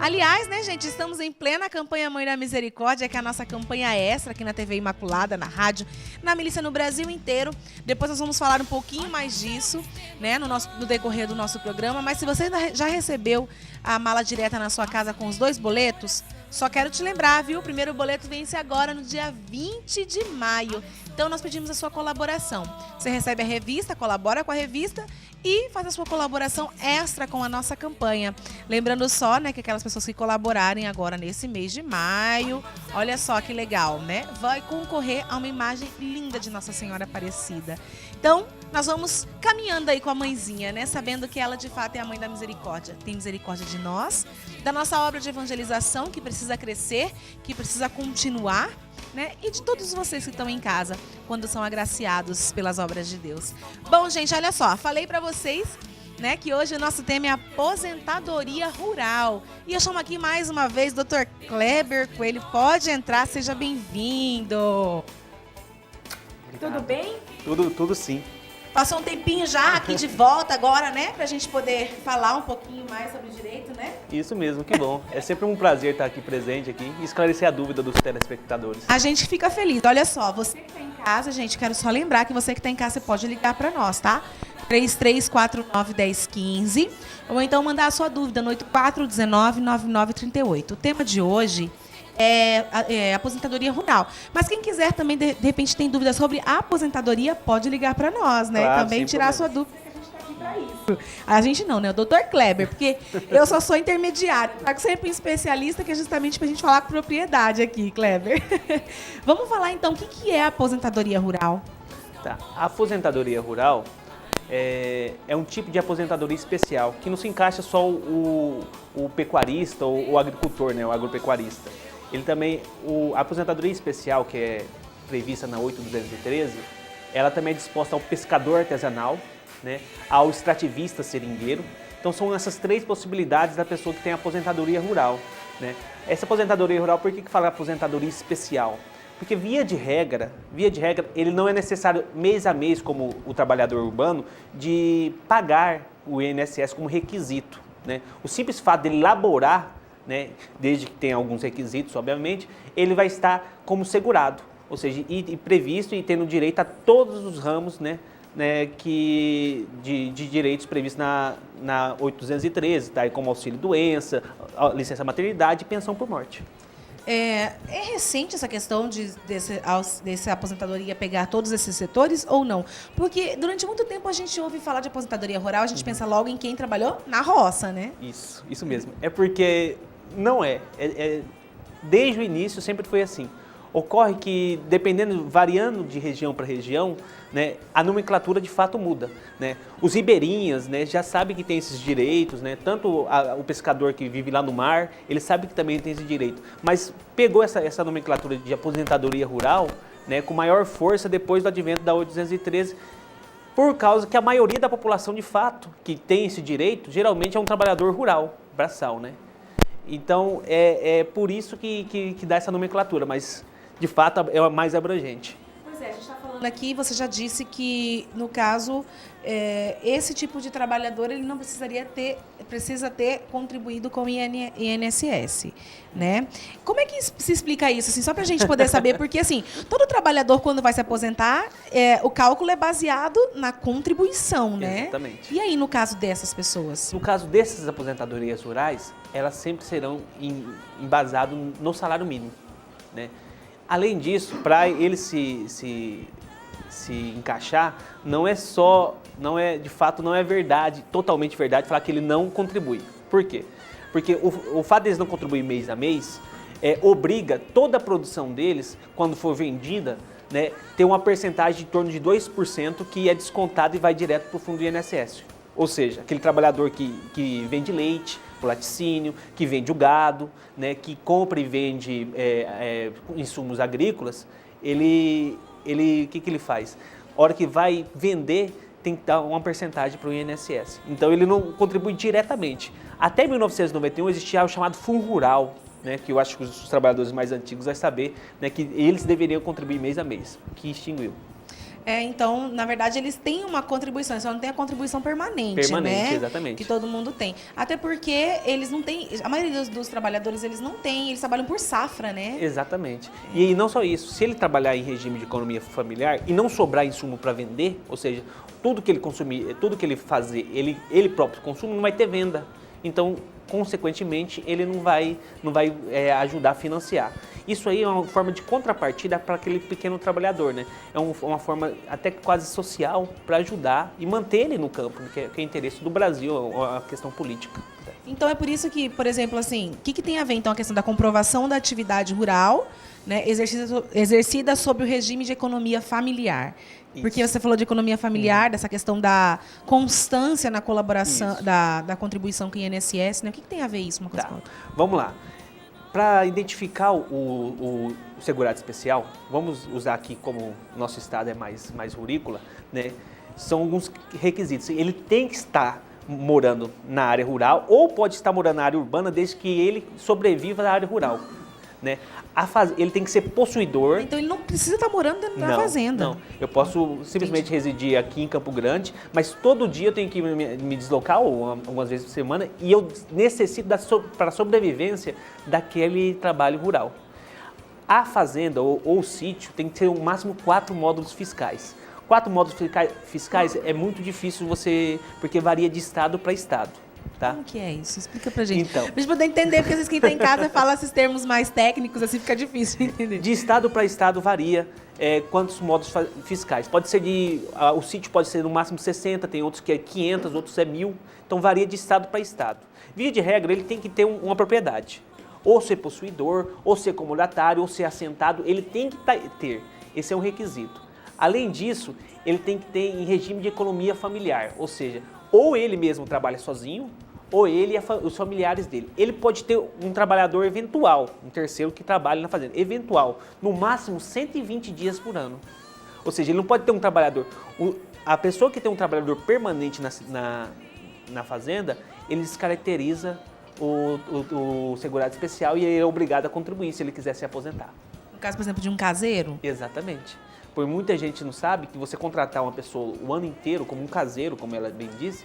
Aliás, né, gente, estamos em plena campanha Mãe da Misericórdia, que é a nossa campanha extra aqui na TV Imaculada, na rádio, na milícia no Brasil inteiro. Depois nós vamos falar um pouquinho mais disso, né, no decorrer do nosso programa. Mas se você já recebeu a mala direta na sua casa com os 2 boletos, só quero te lembrar, viu? O primeiro boleto vence agora no dia 20 de maio. Então nós pedimos a sua colaboração. Você recebe a revista, colabora com a revista e faz a sua colaboração extra com a nossa campanha. Lembrando só, né, que aquelas pessoas que colaborarem agora nesse mês de maio, olha só que legal, né? Vai concorrer a uma imagem linda de Nossa Senhora Aparecida. Então, nós vamos caminhando aí com a mãezinha, né? Sabendo que ela de fato é a Mãe da Misericórdia. Tem misericórdia de nós, da nossa obra de evangelização que precisa crescer, que precisa continuar, né? E de todos vocês que estão em casa, quando são agraciados pelas obras de Deus. Bom, gente, olha só, falei pra vocês, né, que hoje o nosso tema é aposentadoria rural. E eu chamo aqui mais uma vez o Dr. Kleber Coelho. Pode entrar, seja bem-vindo. Tudo bem? Tudo sim. Passou um tempinho já aqui de volta agora, né? Pra gente poder falar um pouquinho mais sobre o direito, né? Isso mesmo, que bom. É sempre um prazer estar aqui presente aqui e esclarecer a dúvida dos telespectadores. A gente fica feliz. Olha só, você que está em casa, gente, quero só lembrar que você que está em casa, você pode ligar para nós, tá? 3349-1015 ou então mandar a sua dúvida no 8419-9938. O tema de hoje é aposentadoria rural. Mas quem quiser também, de repente, tem dúvida sobre a aposentadoria, pode ligar para nós, né? Claro, e também tirar a sua dúvida, que a gente está aqui para isso. A gente não, né? O Dr. Kleber, porque eu só sou intermediário. Trago sempre um especialista que é justamente para a gente falar com propriedade aqui, Kleber. Vamos falar, então, o que é a aposentadoria rural? Tá. A aposentadoria rural é um tipo de aposentadoria especial, que não se encaixa só o pecuarista ou o agricultor, né? O agropecuarista. Ele também, a aposentadoria especial, que é prevista na 8.213, ela também é disposta ao pescador artesanal, né, ao extrativista seringueiro. Então são essas 3 possibilidades da pessoa que tem aposentadoria rural, né? Essa aposentadoria rural, por que fala aposentadoria especial? Porque via de regra, ele não é necessário mês a mês, como o trabalhador urbano, de pagar o INSS como requisito, né? O simples fato dele laborar, né, desde que tenha alguns requisitos, obviamente, ele vai estar como segurado, ou seja, e previsto e tendo direito a todos os ramos, né, de direitos previstos na 8.213, tá, como auxílio-doença, licença-maternidade e pensão por morte. É recente essa questão dessa aposentadoria pegar todos esses setores ou não? Porque durante muito tempo a gente ouve falar de aposentadoria rural, a gente pensa logo em quem trabalhou na roça, né? Isso mesmo. É porque não é. Desde o início sempre foi assim. Ocorre que, variando de região para região, né, a nomenclatura de fato muda, né? Os ribeirinhas, né, já sabem que tem esses direitos, né? Tanto o pescador que vive lá no mar, ele sabe que também tem esse direito. Mas pegou essa nomenclatura de aposentadoria rural, né, com maior força depois do advento da 813, por causa que a maioria da população de fato que tem esse direito, geralmente é um trabalhador rural, braçal, né? Então é por isso que dá essa nomenclatura, mas de fato é mais abrangente. Pois é, a gente está falando aqui, você já disse que, no caso, esse tipo de trabalhador, ele não precisa ter contribuído com o INSS, né? Como é que se explica isso, assim, só para a gente poder saber? Porque, assim, todo trabalhador, quando vai se aposentar, o cálculo é baseado na contribuição, né? Exatamente. E aí, no caso dessas pessoas? No caso dessas aposentadorias rurais, elas sempre serão embasadas no salário mínimo, né? Além disso, para ele se encaixar, não é verdade, totalmente verdade, falar que ele não contribui. Por quê? Porque o fato deles não contribuir mês a mês obriga toda a produção deles, quando for vendida, né, ter uma percentagem de torno de 2% que é descontada e vai direto para o fundo do INSS. Ou seja, aquele trabalhador que vende leite, o laticínio, que vende o gado, né, que compra e vende insumos agrícolas, o que ele faz? A hora que vai vender, tem que dar uma percentagem para o INSS. Então ele não contribui diretamente. Até 1991 existia o chamado Fundo Rural, né, que eu acho que os trabalhadores mais antigos vão saber, né, que eles deveriam contribuir mês a mês, que extinguiu. Então, na verdade, eles têm uma contribuição, só não tem a contribuição permanente, né? Exatamente. Que todo mundo tem. Até porque eles não têm, a maioria dos trabalhadores, eles não têm, eles trabalham por safra, né? Exatamente. E não só isso, se ele trabalhar em regime de economia familiar e não sobrar insumo para vender, ou seja, tudo que ele consumir, tudo que ele fazer, ele próprio consome, não vai ter venda. Então, consequentemente, ele não vai ajudar a financiar. Isso aí é uma forma de contrapartida para aquele pequeno trabalhador, né? É uma forma até quase social para ajudar e manter ele no campo, que é interesse do Brasil, a questão política. Então é por isso que, por exemplo, assim, o que tem a ver então a questão da comprovação da atividade rural, né, exercida sob o regime de economia familiar? Isso. Porque você falou de economia familiar, dessa questão da constância na colaboração, da contribuição com o INSS, né? O que tem a ver isso uma coisa com a outra? Vamos lá. Para identificar o segurado especial, vamos usar aqui como nosso estado é mais rurícola, né? São alguns requisitos. Ele tem que estar morando na área rural ou pode estar morando na área urbana desde que ele sobreviva na área rural, né? Ele tem que ser possuidor. Então ele não precisa estar morando dentro da fazenda. Não, eu posso simplesmente residir aqui em Campo Grande, mas todo dia eu tenho que me deslocar, ou algumas vezes por semana, e eu necessito para a sobrevivência daquele trabalho rural. A fazenda ou o sítio tem que ter no máximo 4 módulos fiscais. 4 módulos fiscais é muito difícil porque varia de estado para estado. Tá? Como que é isso? Explica pra gente. Então, pra gente poder entender, porque às vezes quem está em casa fala esses termos mais técnicos, assim fica difícil de entender. De estado para estado varia quantos módulos fiscais. Pode ser o sítio pode ser no máximo 60, tem outros que é 500, outros é 1.000. Então varia de estado para estado. Via de regra, ele tem que ter uma propriedade. Ou ser possuidor, ou ser comodatário, ou ser assentado, ele tem que ter. Esse é um requisito. Além disso, ele tem que ter em regime de economia familiar, ou seja, ou ele mesmo trabalha sozinho, ou ele e os familiares dele. Ele pode ter um trabalhador eventual, um terceiro que trabalha na fazenda, eventual, no máximo 120 dias por ano. Ou seja, ele não pode ter um trabalhador. A pessoa que tem um trabalhador permanente na fazenda, ele descaracteriza o segurado especial e ele é obrigado a contribuir se ele quiser se aposentar. No caso, por exemplo, de um caseiro? Exatamente. Por muita gente não sabe que você contratar uma pessoa o ano inteiro como um caseiro, como ela bem disse,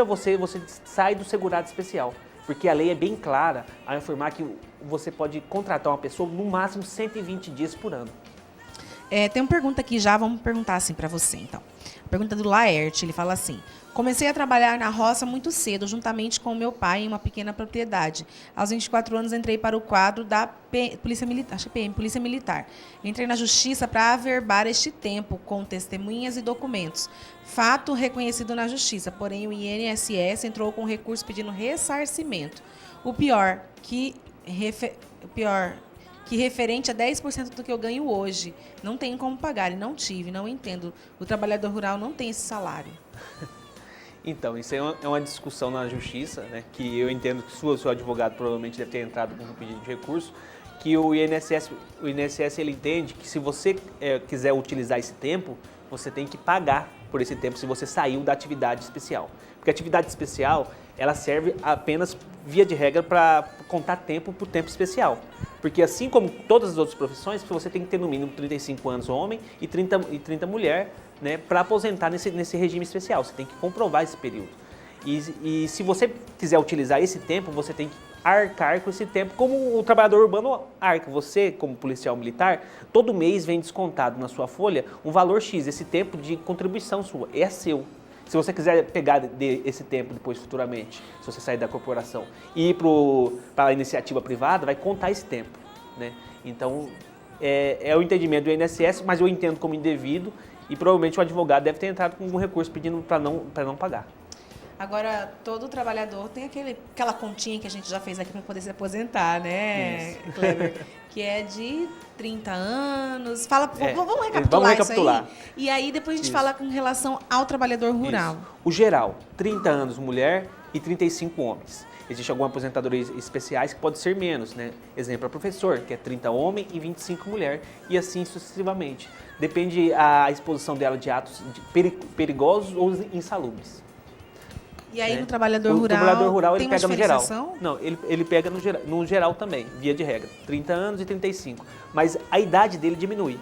você sai do segurado especial. Porque a lei é bem clara ao informar que você pode contratar uma pessoa no máximo 120 dias por ano. Tem uma pergunta aqui já, vamos perguntar assim para você, então. Pergunta do Laerte, ele fala assim: comecei a trabalhar na roça muito cedo, juntamente com meu pai em uma pequena propriedade. Aos 24 anos entrei para o quadro da Polícia Militar, acho que PM, Polícia Militar. Entrei na Justiça para averbar este tempo com testemunhas e documentos. Fato reconhecido na Justiça, porém o INSS entrou com recurso pedindo ressarcimento. O pior, que referente a 10% do que eu ganho hoje. Não tenho como pagar e não tive, não entendo. O trabalhador rural não tem esse salário. Então, isso é uma discussão na justiça, né, que eu entendo que o seu advogado provavelmente deve ter entrado com um pedido de recurso, que o INSS ele entende que se você quiser utilizar esse tempo, você tem que pagar por esse tempo se você saiu da atividade especial. Porque a atividade especial, ela serve apenas, via de regra, para contar tempo por tempo especial. Porque assim como todas as outras profissões, você tem que ter no mínimo 35 anos homem e 30 mulher, né, para aposentar nesse regime especial. Você tem que comprovar esse período. E se você quiser utilizar esse tempo, você tem que arcar com esse tempo, como o trabalhador urbano arca. Você, como policial militar, todo mês vem descontado na sua folha um valor X, esse tempo de contribuição sua, é seu. Se você quiser pegar esse tempo depois futuramente, se você sair da corporação e ir para a iniciativa privada, vai contar esse tempo, né? Então, é o entendimento do INSS, mas eu entendo como indevido e provavelmente o advogado deve ter entrado com um recurso pedindo para não pagar. Agora, todo trabalhador tem aquela continha que a gente já fez aqui para poder se aposentar, né, Kleber? Que é de 30 anos. Vamos recapitular isso aí? E aí depois a gente fala com relação ao trabalhador rural. Isso. O geral, 30 anos mulher e 35 homens. Existem algumas aposentadorias especiais que pode ser menos, né? Exemplo, a professor, que é 30 homem e 25 mulher, e assim sucessivamente. Depende a exposição dela de atos perigosos ou insalubres. E aí no trabalhador rural, o trabalhador rural ele tem pega uma no geral. diferenciação? Não, ele pega no geral também, via de regra, 30 anos e 35. Mas a idade dele diminui.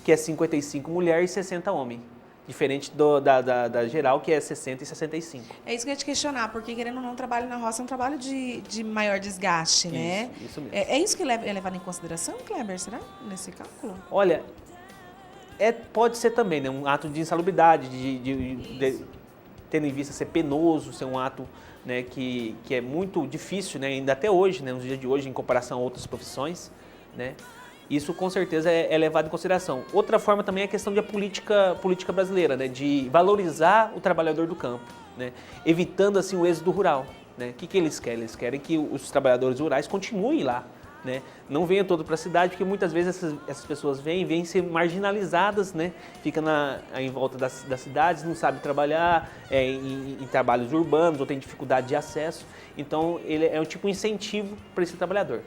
que é 55 mulher e 60 homem. Diferente da geral, que é 60 e 65. É isso que eu ia te questionar, porque querendo ou não, o trabalho na roça é um trabalho de maior desgaste, né? Isso mesmo. É isso que é levado em consideração, Kleber, será? Nesse cálculo? Olha, pode ser também, né? Um ato de insalubridade, tendo em vista ser penoso, ser um ato, né, que é muito difícil, né? Ainda até hoje, né? Nos dias de hoje, em comparação a outras profissões, né? Isso com certeza é levado em consideração. Outra forma também é a questão da política brasileira, né? De valorizar o trabalhador do campo, né? Evitando assim o êxodo rural, né? O que eles querem? Eles querem que os trabalhadores rurais continuem lá, né? Não venham todo para a cidade, porque muitas vezes essas pessoas vêm ser marginalizadas, né? Fica em volta das cidades, não sabe trabalhar em trabalhos urbanos ou tem dificuldade de acesso. Então ele é um tipo de incentivo para esse trabalhador.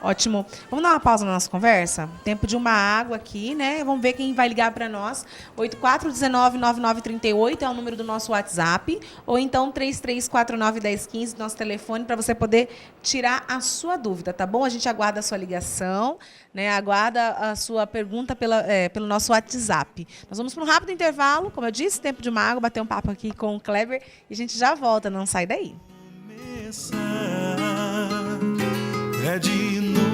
Ótimo. Vamos dar uma pausa na nossa conversa? Tempo de uma água aqui, né? Vamos ver quem vai ligar para nós. 8419-9938 é o número do nosso WhatsApp. Ou então 3349-1015, nosso telefone, para você poder tirar a sua dúvida, tá bom? A gente aguarda a sua ligação, né? Aguarda a sua pergunta pelo nosso WhatsApp. Nós vamos para um rápido intervalo, como eu disse, tempo de uma água, bater um papo aqui com o Kleber e a gente já volta, não sai daí. É de novo.